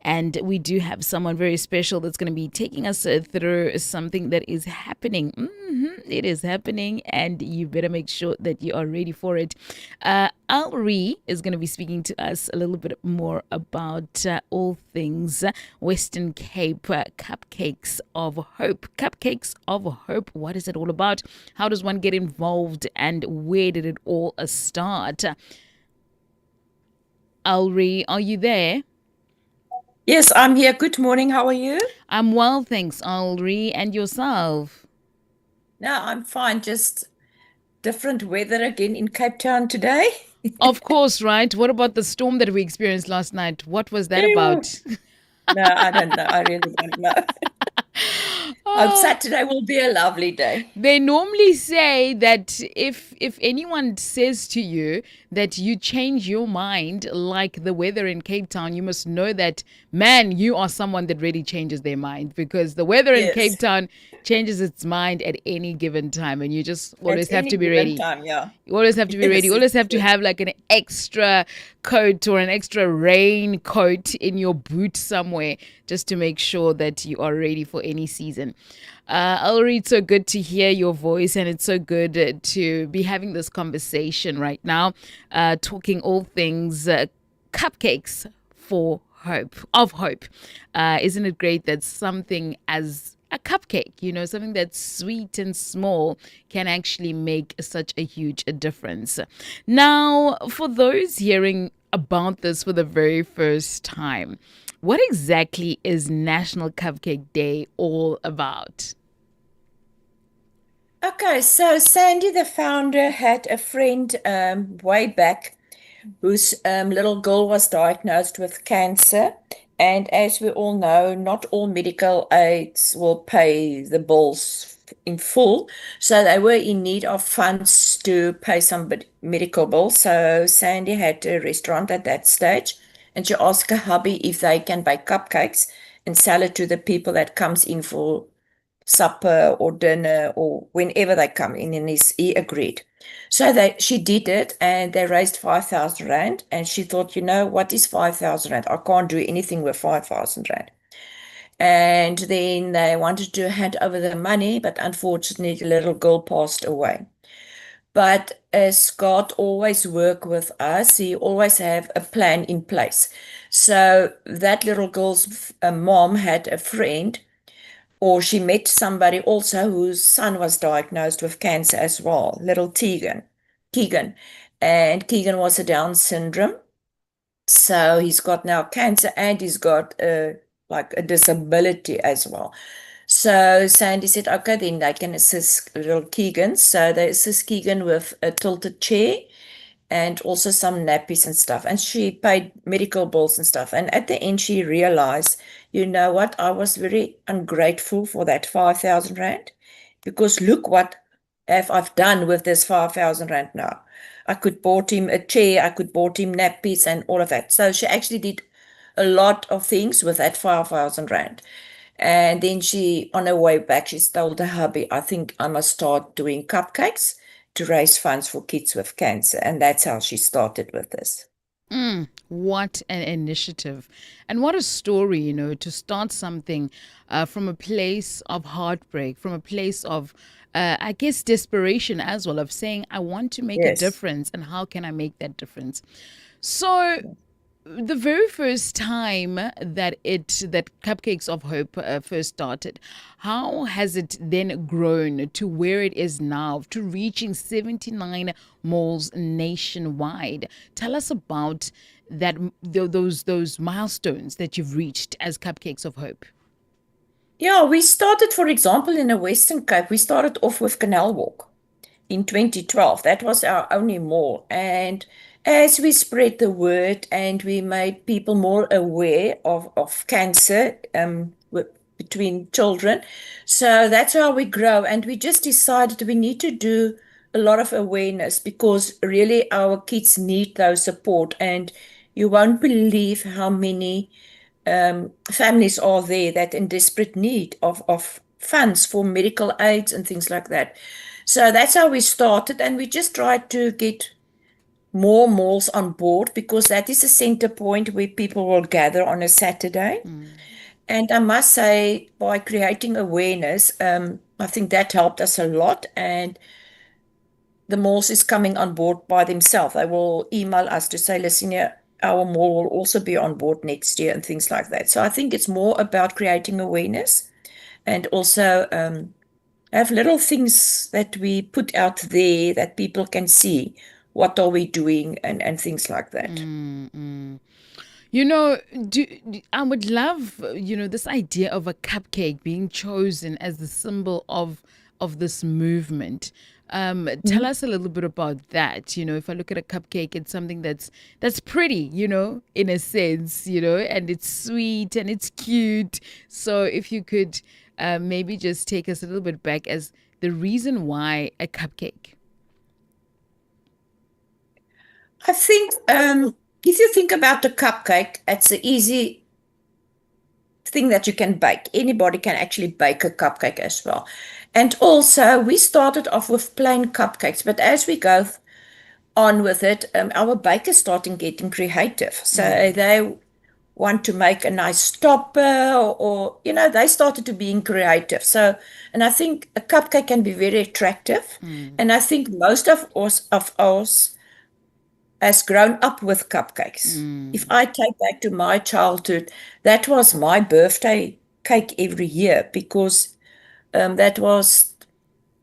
And we do have someone very special that's going to be taking us through something that is happening. It is happening, and you better make sure that you are ready for it. Alri is going to be speaking to us a little bit more about all things Western Cape Cupcakes of Hope. Cupcakes of Hope, what is it all about? How does one get involved, and where did it all start? Alri, are you there? Yes, I'm here. Good morning. How are you? I'm well, thanks, Alri. And yourself? No, I'm fine. Just different weather again in Cape Town today. Of course, right? What about the storm that we experienced last night? What was that Ew. about? No, I don't know. I really don't know. Oh, Saturday will be a lovely day. they normally say that if anyone says to you that you change your mind like the weather in Cape Town, you must know that, man, you are someone that really changes their mind, because the weather in Cape Yes, Town changes its mind at any given time, and you just at always have any to be given ready. time. Yeah. You always have to be ready. Yes, You it's always have to true. have like an extra coat or an extra rain coat in your boot somewhere, just to make sure that you are ready for any season. Ulri, it's so good to hear your voice, and it's so good to be having this conversation right now, talking all things cupcakes for hope, of hope. Isn't it great that something as a cupcake, something that's sweet and small, can actually make such a huge difference? Now, for those hearing about this for the very first time, what exactly is National Cupcake Day all about? Okay, so Sandy, the founder, had a friend way back whose little girl was diagnosed with cancer. And as we all know, not all medical aids will pay the bills in full. So they were in need of funds to pay some medical bills. So Sandy had a restaurant at that stage, and she asked her hubby if they can bake cupcakes and sell it to the people that comes in for supper or dinner or whenever they come in, and he agreed. So she did it, and they raised 5,000 rand, and she thought, what is 5,000 rand? I can't do anything with 5,000 rand. And then they wanted to hand over the money, but unfortunately the little girl passed away. But as God always work with us, he always have a plan in place. So that little girl's mom had a friend, or she met somebody also whose son was diagnosed with cancer as well, little Keegan. And Keegan was a Down syndrome. So he's got now cancer, and he's got like a disability as well. So Sandy said, okay, then they can assist little Keegan. So they assist Keegan with a tilted chair and also some nappies and stuff. And she paid medical bills and stuff. And at the end, she realized, you know what? I was very ungrateful for that 5,000 rand, because look what have I've done with this 5,000 rand now. I could bought him a chair, I could bought him nappies and all of that. So she actually did a lot of things with that 5,000 rand. And then she, on her way back, she told her hubby, I think I must start doing cupcakes to raise funds for kids with cancer. And that's how she started with this. What an initiative. And what a story, to start something from a place of heartbreak, from a place of, I guess, desperation as well, of saying, I want to make a Yes. difference, and how can I make that difference? So, the very first time that Cupcakes of Hope first started, how has it then grown to where it is now, to reaching 79 malls nationwide? Tell us about that, those milestones that you've reached as Cupcakes of Hope. Yeah, we started, for example, in the Western Cape, we started off with Canal Walk in 2012. That was our only mall. And as we spread the word and we made people more aware of cancer between children, so that's how we grow. And we just decided we need to do a lot of awareness, because really our kids need those support. And you won't believe how many families are there that in desperate need of funds for medical aids and things like that. So that's how we started, and we just tried to get more malls on board because that is a center point where people will gather on a Saturday. Mm, And I must say, by creating awareness, I think that helped us a lot. And the malls is coming on board by themselves. They will email us to say, listen here, our mall will also be on board next year and things like that. So I think it's more about creating awareness and also have little things that we put out there that people can see. What are we doing and things like that. mm, mm. You know, I would love, this idea of a cupcake being chosen as the symbol of this movement. Tell Mhm. us a little bit about that. If I look at a cupcake, it's something that's pretty, in a sense, and it's sweet and it's cute. So if you could maybe just take us a little bit back as the reason why a cupcake. I think if you think about the cupcake, it's an easy thing that you can bake. Anybody can actually bake a cupcake as well. And also, we started off with plain cupcakes, but as we go on with it, our bakers starting getting creative. So Mm, they want to make a nice topper, or they started to being creative. So, and I think a cupcake can be very attractive. mm, And I think most of us has grown up with cupcakes. If mm, I take back to my childhood, that was my birthday cake every year because that was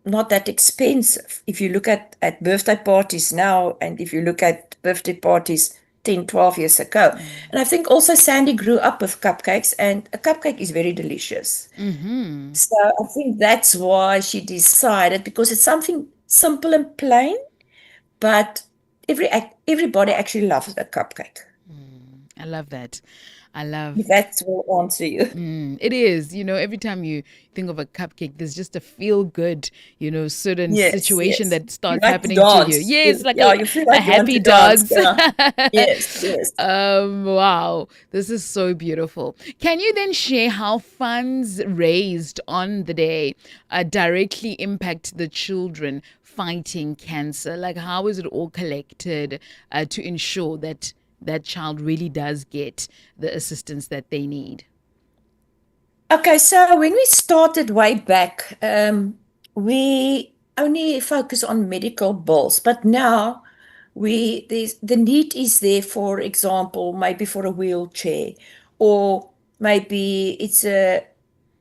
not that expensive. If you look at birthday parties now, and if you look at birthday parties 10, 12 years ago. mm, And I think also Sandy grew up with cupcakes, and a cupcake is very delicious. mm-hmm. So I think that's why she decided, because it's something simple and plain, but everybody actually loves a cupcake. I love that. I love. That will answer you. It is, every time you think of a cupcake, there's just a feel good, certain Yes, situation yes. that You starts like to happening to you. dance. Yes, like Yeah, you feel a like you want happy to dance. dance. Yeah. Yes, yes. Wow, this is so beautiful. Can you then share how funds raised on the day directly impact the children fighting cancer? Like, how is it all collected to ensure that that child really does get the assistance that they need? Okay, so when we started way back, we only focus on medical bills, but now the need is there, for example, maybe for a wheelchair, or maybe it's a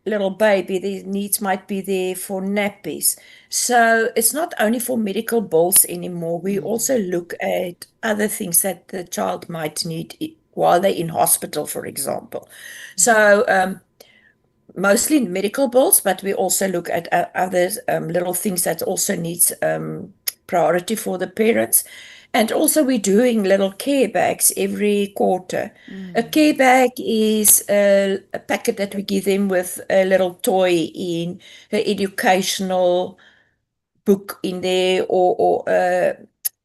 little baby, the needs might be there for nappies. So it's not only for medical bills anymore. We Mm, also look at other things that the child might need while they're in hospital, for example. So mostly medical bills, but we also look at other little things that also needs priority for the parents. And also we're doing little care bags every quarter. A mm, care bag is a packet that we give them with a little toy in, an educational book in there, or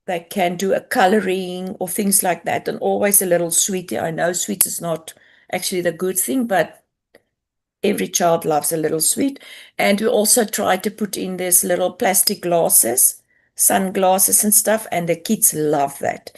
they can do a coloring or things like that. And always a little sweetie. I know sweets is not actually the good thing, but every child loves a little sweet. And we also try to put in this little plastic glasses, sunglasses and stuff, and the kids love that.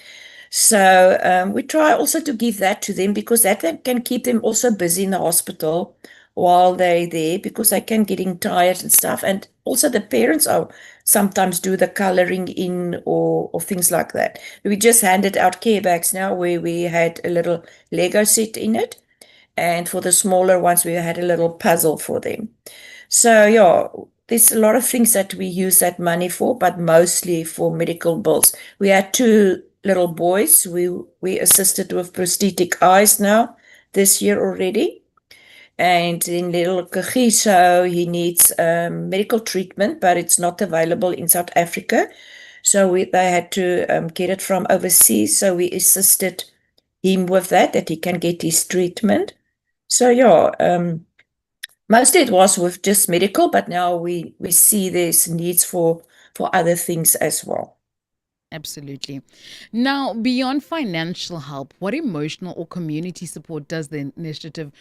So we try also to give that to them because that can keep them also busy in the hospital while they're there, because they can getting tired and stuff. And also the parents are sometimes do the coloring in, or things like that. We just handed out care bags now where we had a little Lego set in it, and for the smaller ones, we had a little puzzle for them. So, yeah, there's a lot of things that we use that money for, but mostly for medical bills. We had two little boys. We assisted with prosthetic eyes now this year already. And in little Kagiso, he needs medical treatment, but it's not available in South Africa. So they had to get it from overseas. So we assisted him with that he can get his treatment. So yeah, mostly it was with just medical, but now we see there's needs for other things as well. absolutely. Now, beyond financial help, what emotional or community support does this initiative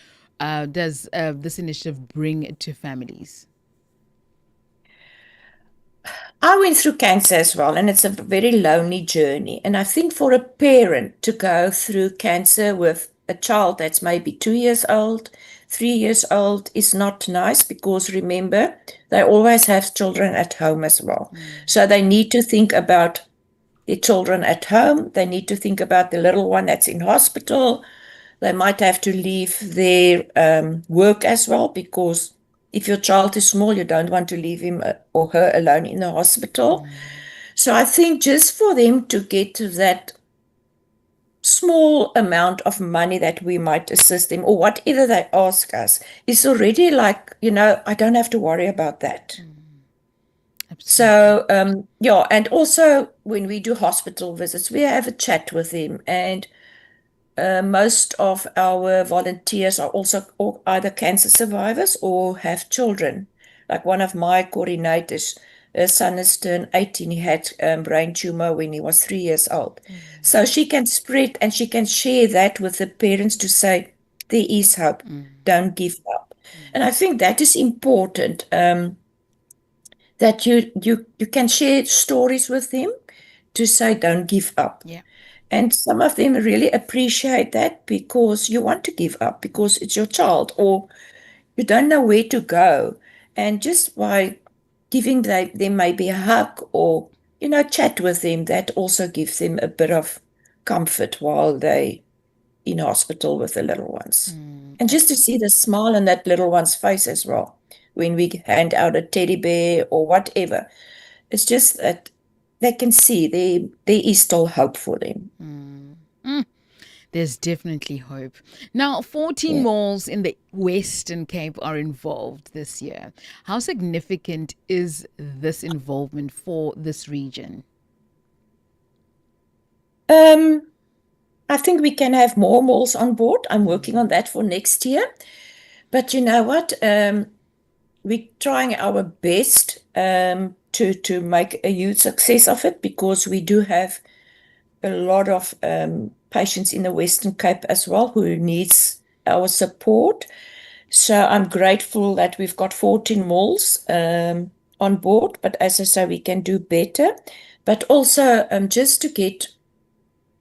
bring to families? I went through cancer as well, and it's a very lonely journey. And I think for a parent to go through cancer with a child that's maybe 2 years old, 3 years old is not nice because remember, they always have children at home as well. So they need to think about their children at home. They need to think about the little one that's in hospital. They might have to leave their work as well because if your child is small, you don't want to leave him or her alone in the hospital. So I think just for them to get to that small amount of money that we might assist them or whatever they ask us is already like, I don't have to worry about that. Absolutely. So, yeah, and also when we do hospital visits, we have a chat with them, and most of our volunteers are also either cancer survivors or have children. Like one of my coordinators, her son is turned 18. He had brain tumor when he was 3 years old. So she can spread and she can share that with the parents to say, there is hope, don't give up. And I think that is important, that you can share stories with them to say, don't give up. Yeah. And some of them really appreciate that because you want to give up because it's your child or you don't know where to go. And just by giving them maybe a hug or, chat with them, that also gives them a bit of comfort while they in hospital with the little ones. And just to see the smile on that little one's face as well when we hand out a teddy bear or whatever. It's just that they can see there is still hope for them. There's definitely hope. Now, 14 Yeah. malls in the Western Cape are involved this year. How significant is this involvement for this region? Um, I think we can have more malls on board. I'm working on that for next year. But you know what? We're trying our best to make a huge success of it because we do have a lot of patients in the Western Cape as well who needs our support. So I'm grateful that we've got 14 malls on board. But as I say, we can do better. But also just to get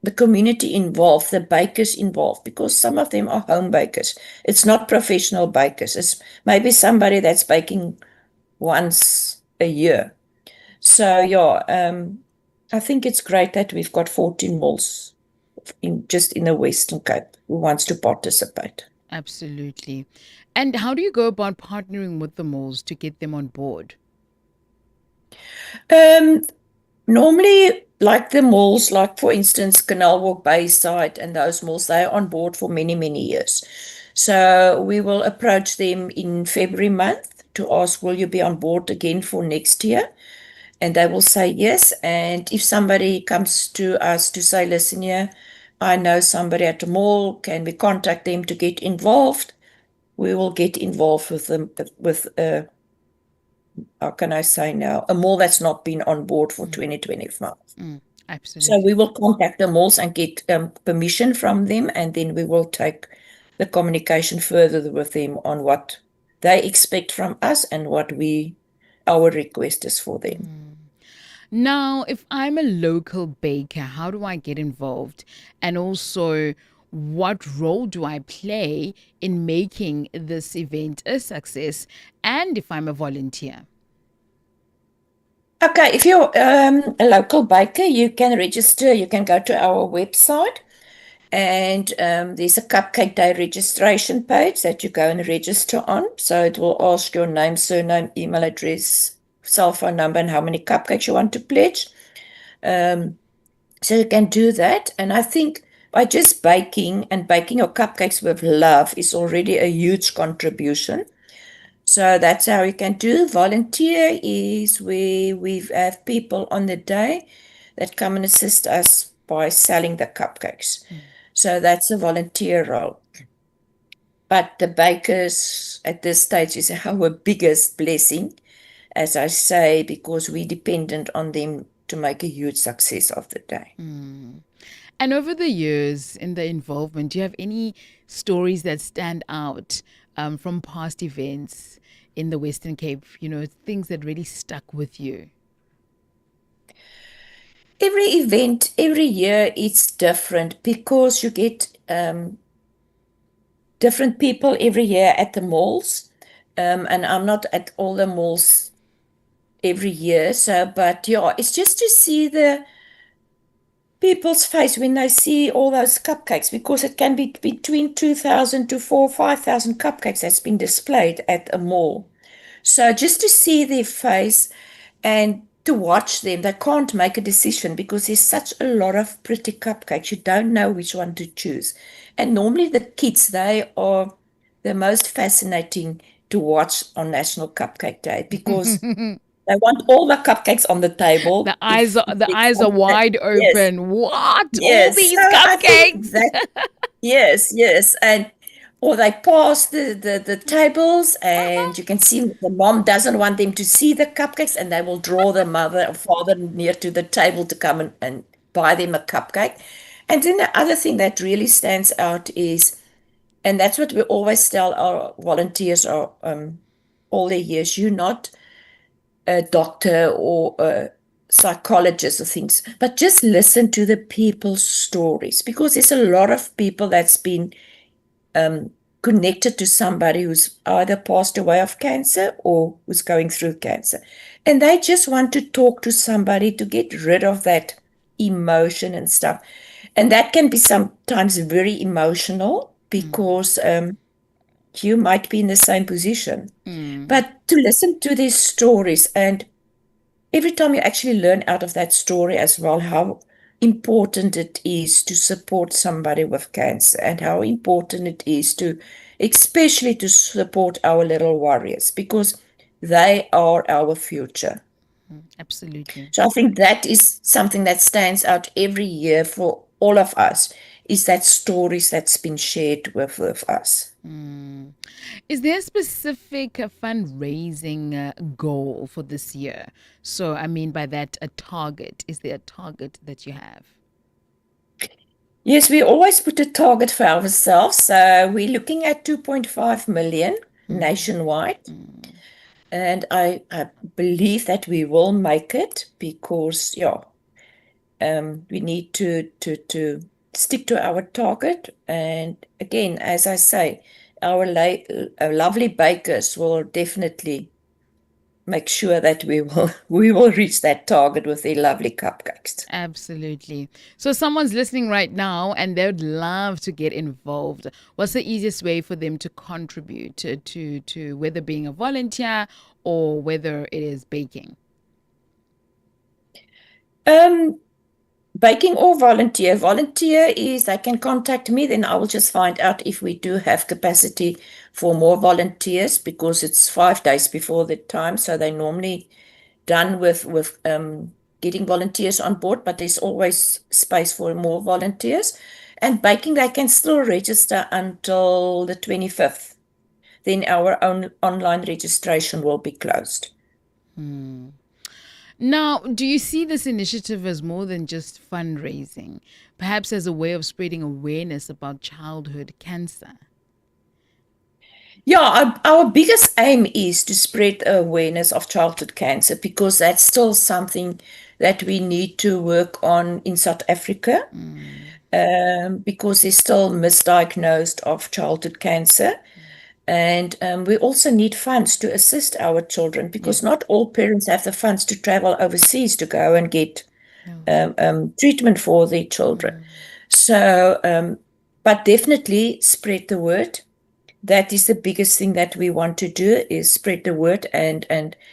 the community involved, the bakers involved, because some of them are home bakers. It's not professional bakers. It's maybe somebody that's baking once a year. So yeah, I think it's great that we've got 14 malls just in the Western Cape who wants to participate. Absolutely. And how do you go about partnering with the malls to get them on board? Um, Normally, like the malls, like for instance, Canal Walk Bayside and those malls, they're on board for many, many years. So we will approach them in February month to ask, will you be on board again for next year? And they will say yes. And if somebody comes to us to say, listen here, I know somebody at the mall, can we contact them to get involved? We will get involved with them with how can I say now, a mall that's not been on board for 2025. So we Absolutely. will contact the malls and get permission from them, and then we will take the communication further with them on what they expect from us and what our request is for them. Now, if I'm a local baker, how do I get involved? And also, what role do I play in making this event a success? And if I'm a volunteer? Okay, if you're a local baker, you can register. You can go to our website, and there's a Cupcake Day registration page that you go and register on. So it will ask your name, surname, email address, cell phone number, and how many cupcakes you want to pledge. So you can do that. And I think by just baking and baking your cupcakes with love is already a huge contribution. So that's how you can do. Volunteer is where we have people on the day that come and assist us by selling the cupcakes. So that's a volunteer role. But the bakers at this stage is our biggest blessing, as I say, because we're dependent on them to make a huge success of the day. And over the years in the involvement, do you have any stories that stand out from past events in the Western Cape? You know, things that really stuck with you? every event, every year, it's different because you get different people every year at the malls. And I'm not at all the malls every year. So, but yeah, it's just to see the people's face when they see all those cupcakes because it can be between 2,000 to 4, 5,000 cupcakes that's been displayed at a mall. So just to see their face and to watch them, they can't make a decision because there's such a lot of pretty cupcakes. You don't know which one to choose. And normally the kids, they are the most fascinating to watch on National Cupcake Day because they want all the cupcakes on the table. The It's eyes are wide yes, open. What? All yes. So these I think cupcakes? that yes, yes. And or they pass the tables and you can see the mom doesn't want them to see the cupcakes and they will draw the mother or father near to the table to come and buy them a cupcake. And then the other thing that really stands out is, and that's what we always tell our volunteers or all the years, you're not a doctor or a psychologist or things, but just listen to the people's stories because there's a lot of people that's been connected to somebody who's either passed away of cancer or who's going through cancer. And they just want to talk to somebody to get rid of that emotion and stuff. And that can be sometimes very emotional because you might be in the same position. Mm, But to listen to these stories and every time you actually learn out of that story as well how important it is to support somebody with cancer and how important it is to, especially to support our little warriors because they are our future. absolutely. So I think that is something that stands out every year for all of us is that stories that's been shared with us. Is there a specific fundraising goal for this year? So, I mean by that, a target. Is there a target that you have? Yes, we always put a target for ourselves. So we're looking at 2.5 million nationwide. And I believe that we will make it because, yeah, we need to stick to our target. And again, as I say, our lovely bakers will definitely make sure that we will we will reach that target with their lovely cupcakes. Absolutely. So, someone's listening right now and they would love to get involved. What's the easiest way for them to contribute to whether being a volunteer or whether it is baking? Um, Baking or volunteer. Volunteer is they can contact me, then I will just find out if we do have capacity for more volunteers because it's 5 days before the time. So they're normally done with getting volunteers on board, but there's always space for more volunteers. And baking, they can still register until the 25th. Then our own online registration will be closed. Now, do you see this initiative as more than just fundraising, perhaps as a way of spreading awareness about childhood cancer? Yeah, our biggest aim is to spread awareness of childhood cancer because that's still something that we need to work on in South Africa because there's still misdiagnosed of childhood cancer. And we also need funds to assist our children Yeah. because not all parents have the funds to travel overseas to go and get No. treatment for their children. So, but definitely spread the word. That is the biggest thing that we want to do is spread the word and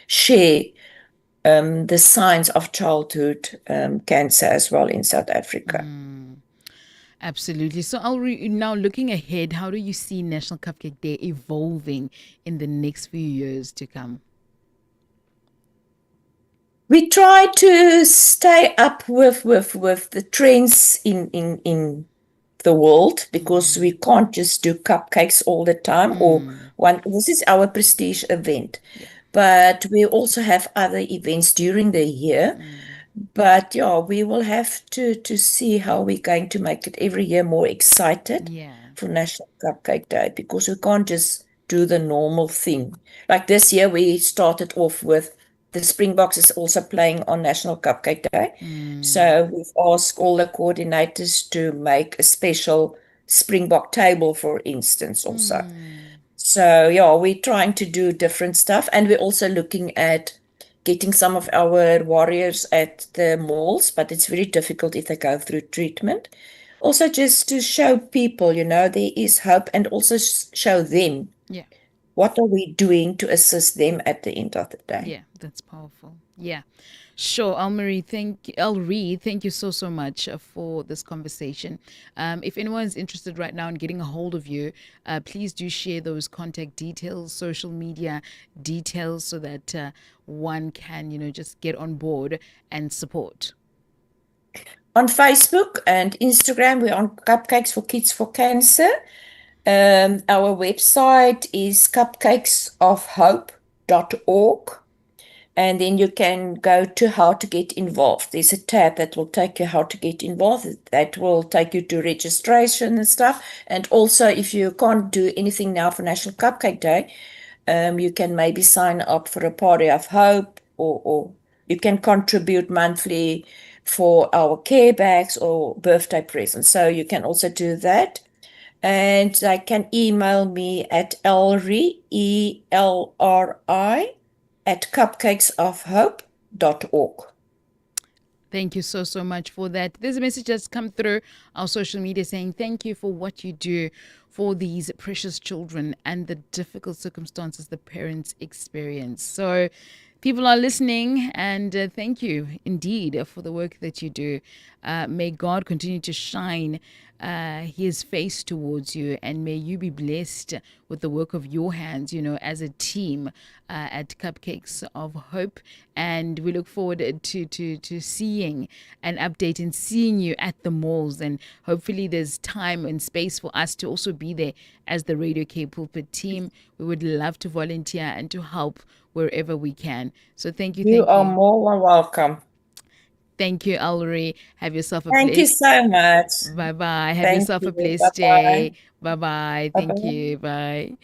share the signs of childhood cancer as well in South Africa. Absolutely. So, now looking ahead, how do you see National Cupcake Day evolving in the next few years to come? We try to stay up with the trends in the world because we can't just do cupcakes all the time or one this is our prestige event. Yeah. But we also have other events during the year. But yeah, we will have to see how we're going to make it every year more excited Yeah. for National Cupcake Day because we can't just do the normal thing. Like this year, we started off with the Springboks is also playing on National Cupcake Day. Mm. So we've asked all the coordinators to make a special Springbok table, for instance, also. Mm. So yeah, we're trying to do different stuff, and we're also looking at getting some of our warriors at the malls, but it's very difficult if they go through treatment. Also, just to show people, there is hope, and also show them Yeah. what are we doing to assist them at the end of the day. Yeah, that's powerful. Yeah. Sure, Elrie, thank you so much for this conversation. If anyone's interested right now in getting a hold of you, please do share those contact details, social media details, so that one can, just get on board and support. On Facebook and Instagram, we're on Cupcakes for Kids for Cancer. Our website is cupcakesofhope.org. And then you can go to how to get involved. There's a tab that will take you how to get involved. That will take you to registration and stuff. And also, if you can't do anything now for National Cupcake Day, you can maybe sign up for a Party of Hope, or you can contribute monthly for our care bags or birthday presents. So you can also do that. And they can email me at elri, ELRI, at cupcakesofhope.org. Thank you so much for that. There's a message that's come through our social media saying thank you for what you do for these precious children and the difficult circumstances the parents experience. So, people are listening, and thank you indeed for the work that you do. May God continue to shine his face towards you, and may you be blessed with the work of your hands, as a team at Cupcakes of Hope. And we look forward to seeing an update and seeing you at the malls. And hopefully there's time and space for us to also be there as the Radio K Pulpit team. We would love to volunteer and to help wherever we can. So thank you, You thank are you. more than welcome. Thank you, Ellery. Have yourself a Thank you blessed. so much. Bye bye. Have Thank yourself a you. blessed Bye-bye. day. Bye bye. Thank Bye-bye. you. Bye.